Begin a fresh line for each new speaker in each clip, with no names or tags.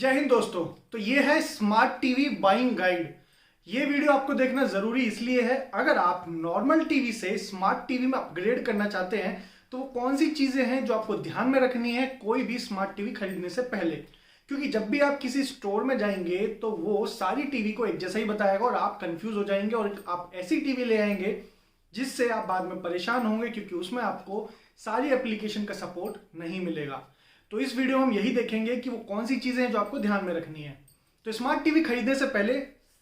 जय हिंद दोस्तों। तो ये है स्मार्ट टीवी बाइंग गाइड। ये वीडियो आपको देखना जरूरी इसलिए है, अगर आप नॉर्मल टीवी से स्मार्ट टीवी में अपग्रेड करना चाहते हैं तो वो कौन सी चीजें हैं जो आपको ध्यान में रखनी है कोई भी स्मार्ट टीवी खरीदने से पहले। क्योंकि जब भी आप किसी स्टोर में जाएंगे तो वो सारी टीवी को एक जैसा ही बताएगा और आप कंफ्यूज हो जाएंगे और आप ऐसी टीवी ले आएंगे जिससे आप बाद में परेशान होंगे, क्योंकि उसमें आपको सारी एप्लीकेशन का सपोर्ट नहीं मिलेगा। तो इस वीडियो में हम यही देखेंगे कि वो कौन सी चीजें हैं जो आपको ध्यान में रखनी है। तो स्मार्ट टीवी खरीदने से पहले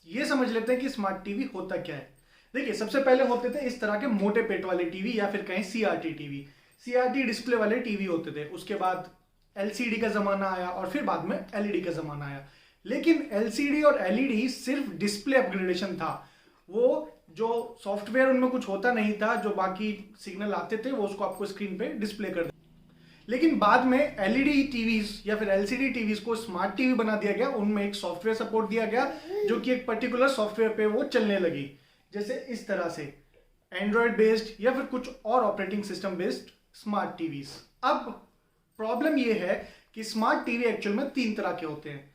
ये समझ लेते हैं कि स्मार्ट टीवी होता क्या है। देखिए, सबसे पहले होते थे इस तरह के मोटे पेट वाले टीवी या फिर कहीं सीआरटी टीवी, सीआरटी डिस्प्ले वाले टीवी होते थे। उसके बाद एलसीडी का जमाना आया और फिर बाद में एलईडी का जमाना आया। लेकिन एलसीडी और एलईडी सिर्फ डिस्प्ले अपग्रेडेशन था, वो जो सॉफ्टवेयर उनमें कुछ होता नहीं था, जो बाकी सिग्नल आते थे वो उसको आपको स्क्रीन पे डिस्प्ले कर। लेकिन बाद में एलईडी टीवीज या फिर एलसीडी टीवीज को स्मार्ट टीवी बना दिया गया, उनमें एक सॉफ्टवेयर सपोर्ट दिया गया जो कि एक पर्टिकुलर सॉफ्टवेयर पे वो चलने लगी, जैसे इस तरह से एंड्रॉयड बेस्ड या फिर कुछ और operating system based smart TVs. अब प्रॉब्लम ये है कि स्मार्ट टीवी एक्चुअल में तीन तरह के होते हैं।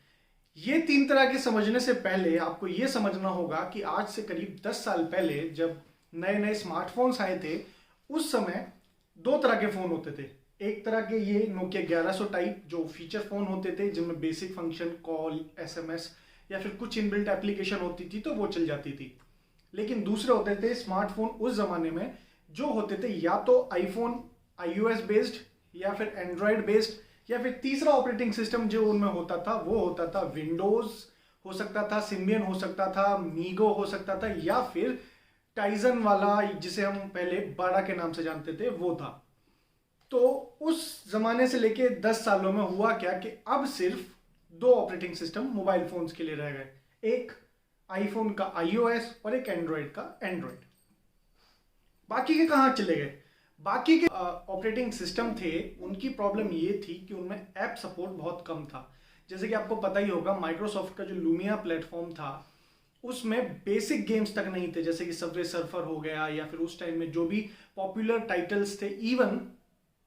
ये तीन तरह के समझने से पहले आपको ये समझना होगा कि आज से करीब 10 साल पहले जब नए नए स्मार्टफोन्स आए थे, उस समय दो तरह के फोन होते थे। एक तरह के ये नोकिया 1100 टाइप जो फीचर फोन होते थे, जिनमें बेसिक फंक्शन कॉल, एसएमएस या फिर कुछ इनबिल्ट एप्लीकेशन होती थी तो वो चल जाती थी। लेकिन दूसरे होते थे स्मार्टफोन उस जमाने में जो होते थे या तो आईफोन आईओएस बेस्ड या फिर एंड्रॉयड बेस्ड, या फिर तीसरा ऑपरेटिंग सिस्टम जो उनमें होता था वो होता था विंडोज हो सकता था, सिम्बियन हो सकता था, मीगो हो सकता था, या फिर टाइजन वाला जिसे हम पहले बाड़ा के नाम से जानते थे वो था। तो उस जमाने से लेके 10 सालों में हुआ क्या कि अब सिर्फ दो ऑपरेटिंग सिस्टम मोबाइल फोन्स के लिए रह गए, एक आईफोन का आईओएस और एक एंड्रॉयड का एंड्रॉयड। बाकी के कहां चले गए? बाकी के ऑपरेटिंग सिस्टम थे, उनकी प्रॉब्लम ये थी कि उनमें ऐप सपोर्ट बहुत कम था। जैसे कि आपको पता ही होगा, माइक्रोसॉफ्ट का जो लूमिया प्लेटफॉर्म था उसमें बेसिक गेम्स तक नहीं थे, जैसे कि सबवे सर्फर हो गया, या फिर उस टाइम में जो भी पॉपुलर टाइटल्स थे। इवन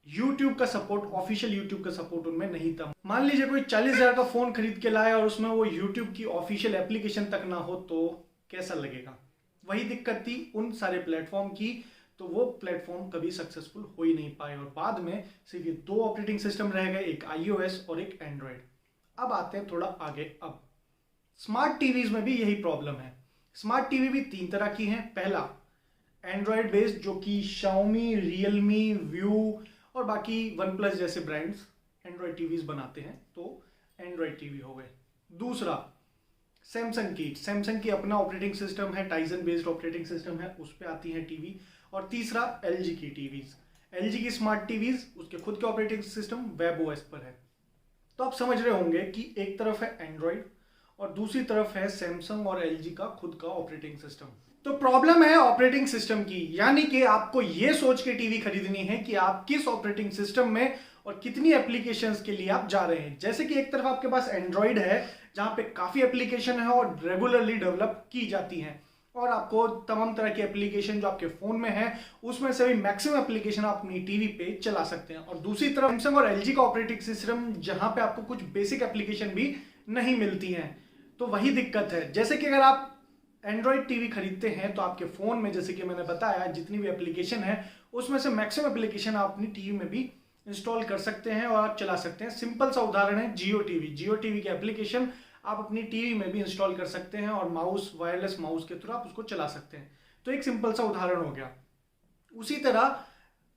यूट्यूब का सपोर्ट, ऑफिशियल यूट्यूब का सपोर्ट उनमें नहीं था। मान लीजिए कोई 40,000 का फोन खरीद के लाया और उसमें वो यूट्यूब की ऑफिशियल एप्लीकेशन तक ना हो तो कैसा लगेगा? वही दिक्कत थी उन सारे प्लेटफॉर्म की, तो वो प्लेटफॉर्म कभी सक्सेसफुल हो ही नहीं पाए और बाद में सिर्फ ये दो ऑपरेटिंग सिस्टम रह गए, एक आईओएस और एक एंड्रॉयड। अब आते हैं थोड़ा आगे। अब स्मार्ट टीवीज में भी यही प्रॉब्लम है। स्मार्ट टीवी भी तीन तरह की हैं। पहला एंड्रॉयड बेस्ड, जो कि शाओमी, रियलमी, व्यू और बाकी वन प्लस जैसे ब्रांड्स एंड्रॉयड टीवीज बनाते हैं, तो एंड्रॉयड टीवी हो गए। दूसरा सैमसंग की अपना ऑपरेटिंग सिस्टम है, टाइजन बेस्ड ऑपरेटिंग सिस्टम है, उस पर आती है टीवी। और तीसरा एलजी की टीवीज, एलजी की स्मार्ट टीवीज, उसके खुद के ऑपरेटिंग सिस्टम वेब ओएस पर है। तो आप समझ रहे होंगे कि एक तरफ है एंड्रॉयड और दूसरी तरफ है सैमसंग और एलजी का खुद का ऑपरेटिंग सिस्टम। तो प्रॉब्लम है ऑपरेटिंग सिस्टम की, यानी कि आपको यह सोच के टीवी खरीदनी है कि आप किस ऑपरेटिंग सिस्टम में और कितनी एप्लीकेशंस के लिए आप जा रहे हैं। जैसे कि एक तरफ आपके पास एंड्रॉयड है जहां पे काफी एप्लीकेशन है और रेगुलरली डेवलप की जाती हैं, और आपको तमाम तरह की एप्लीकेशन जो आपके फोन में है उसमें से भी मैक्सिमम एप्लीकेशन आप अपनी टीवी पे चला सकते हैं। और दूसरी तरफ सैमसंग और एलजी का ऑपरेटिंग सिस्टम जहां पे आपको कुछ बेसिक एप्लीकेशन भी नहीं मिलती हैं। तो वही दिक्कत है। जैसे कि अगर आप एंड्रॉयड टीवी खरीदते हैं तो आपके फोन में, जैसे कि मैंने बताया, जितनी भी एप्लीकेशन है उसमें से मैक्सिमम एप्लीकेशन आप अपनी टीवी में भी इंस्टॉल कर सकते हैं और आप चला सकते हैं। सिंपल सा उदाहरण है जियो टीवी की एप्लीकेशन आप अपनी टीवी में भी इंस्टॉल कर सकते हैं और माउस, वायरलेस माउस के थ्रू आप उसको चला सकते हैं। तो एक सिंपल सा उदाहरण हो गया। उसी तरह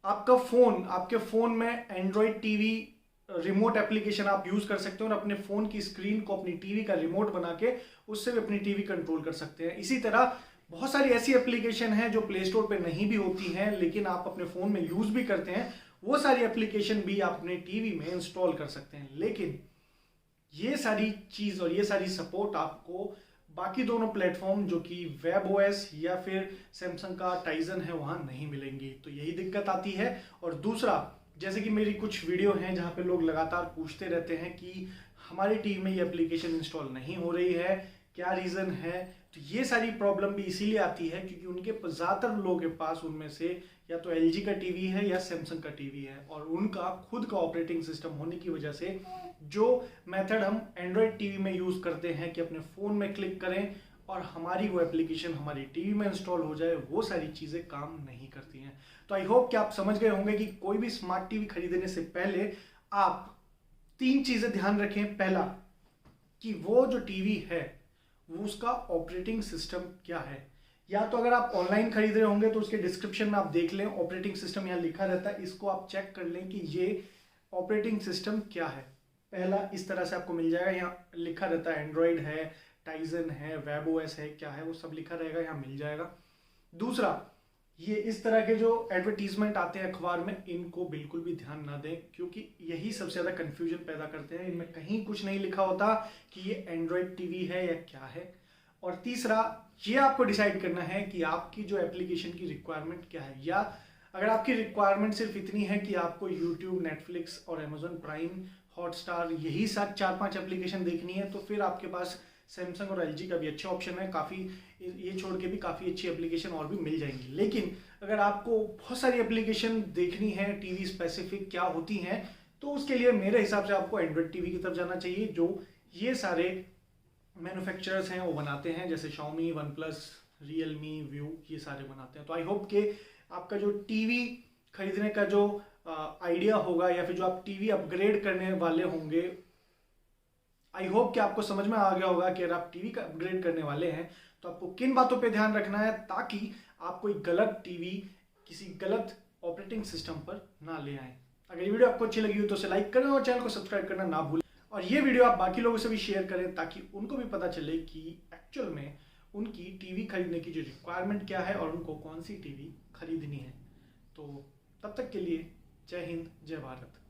आपके फोन में एंड्रॉयड टीवी रिमोट एप्लीकेशन आप यूज कर सकते हैं और अपने फोन की स्क्रीन को अपनी टीवी का रिमोट बना के उससे भी अपनी टीवी कंट्रोल कर सकते हैं। इसी तरह बहुत सारी ऐसी एप्लीकेशन हैं जो प्ले स्टोर पे नहीं भी होती हैं लेकिन आप अपने फोन में यूज भी करते हैं, वो सारी एप्लीकेशन भी आप अपने टीवी में इंस्टॉल कर सकते हैं। लेकिन ये सारी चीज और ये सारी सपोर्ट आपको बाकी दोनों प्लेटफॉर्म जो कि वेब ओएस या फिर सैमसंग का टाइजन है वहां नहीं मिलेंगी। तो यही दिक्कत आती है। और दूसरा, जैसे कि मेरी कुछ वीडियो हैं जहां पे लोग लगातार पूछते रहते हैं कि हमारी टीवी में ये एप्लीकेशन इंस्टॉल नहीं हो रही है, क्या रीज़न है, तो ये सारी प्रॉब्लम भी इसीलिए आती है क्योंकि उनके ज़्यादातर लोगों के पास उनमें से या तो LG का टीवी है या सैमसंग का टीवी है, और उनका खुद का ऑपरेटिंग सिस्टम होने की वजह से जो मेथड हम एंड्रॉयड टीवी में यूज़ करते हैं कि अपने फ़ोन में क्लिक करें और हमारी वो एप्लीकेशन हमारी टीवी में इंस्टॉल हो जाए, वो सारी चीज़ें काम नहीं करती हैं। तो आई होप कि आप समझ गए होंगे कि कोई भी स्मार्ट टीवी खरीदने से पहले आप 3 चीज़ें ध्यान रखें। पहला, कि वो जो टीवी है वो उसका ऑपरेटिंग सिस्टम क्या है। या तो अगर आप ऑनलाइन खरीद रहे होंगे तो उसके डिस्क्रिप्शन में आप देख लें, ऑपरेटिंग सिस्टम यहाँ लिखा रहता है, इसको आप चेक कर लें कि ये ऑपरेटिंग सिस्टम क्या है। पहला इस तरह से आपको मिल जाएगा, यहाँ लिखा रहता है एंड्रॉयड है, टाइजन है, वेब ओएस है, क्या है वो सब लिखा रहेगा, यहाँ मिल जाएगा। दूसरा, ये इस तरह के जो एडवर्टीजमेंट आते हैं अखबार में, इनको बिल्कुल भी ध्यान ना दें क्योंकि यही सबसे ज़्यादा कंफ्यूजन पैदा करते हैं। इनमें कहीं कुछ नहीं लिखा होता कि ये एंड्रॉयड टीवी है या क्या है। और तीसरा, ये आपको डिसाइड करना है कि आपकी जो एप्लीकेशन की रिक्वायरमेंट क्या है, या अगर आपकी रिक्वायरमेंट सिर्फ इतनी है कि आपको यूट्यूब, नेटफ्लिक्स और अमेजोन प्राइम, हॉटस्टार, यही 4-5 एप्लीकेशन देखनी है, तो फिर आपके पास सैमसंग और LG का भी अच्छा ऑप्शन है। काफ़ी ये छोड़ के भी काफ़ी अच्छी एप्लीकेशन और भी मिल जाएंगी। लेकिन अगर आपको बहुत सारी एप्लीकेशन देखनी है, टीवी स्पेसिफिक क्या होती हैं, तो उसके लिए मेरे हिसाब से आपको एंड्रॉयड टीवी की तरफ जाना चाहिए, जो ये सारे मैन्युफैक्चरर्स हैं वो बनाते हैं, जैसे Xiaomi, OnePlus, Realme, View, ये सारे बनाते हैं। तो आई होप कि आपका जो टीवी खरीदने का जो आइडिया होगा या फिर जो आप टीवी अपग्रेड करने वाले होंगे, आई होप कि आपको समझ में आ गया होगा कि अगर आप टीवी का अपग्रेड करने वाले हैं तो आपको किन बातों पे ध्यान रखना है ताकि आप कोई गलत टीवी किसी गलत ऑपरेटिंग सिस्टम पर ना ले आए। अगर ये वीडियो आपको अच्छी लगी हो तो उसे लाइक करें और चैनल को सब्सक्राइब करना ना भूलें, और ये वीडियो आप बाकी लोगों से भी शेयर करें ताकि उनको भी पता चले कि एक्चुअल में उनकी टीवी खरीदने की जो रिक्वायरमेंट क्या है और उनको कौन सी टीवी खरीदनी है। तो तब तक के लिए जय हिंद, जय भारत।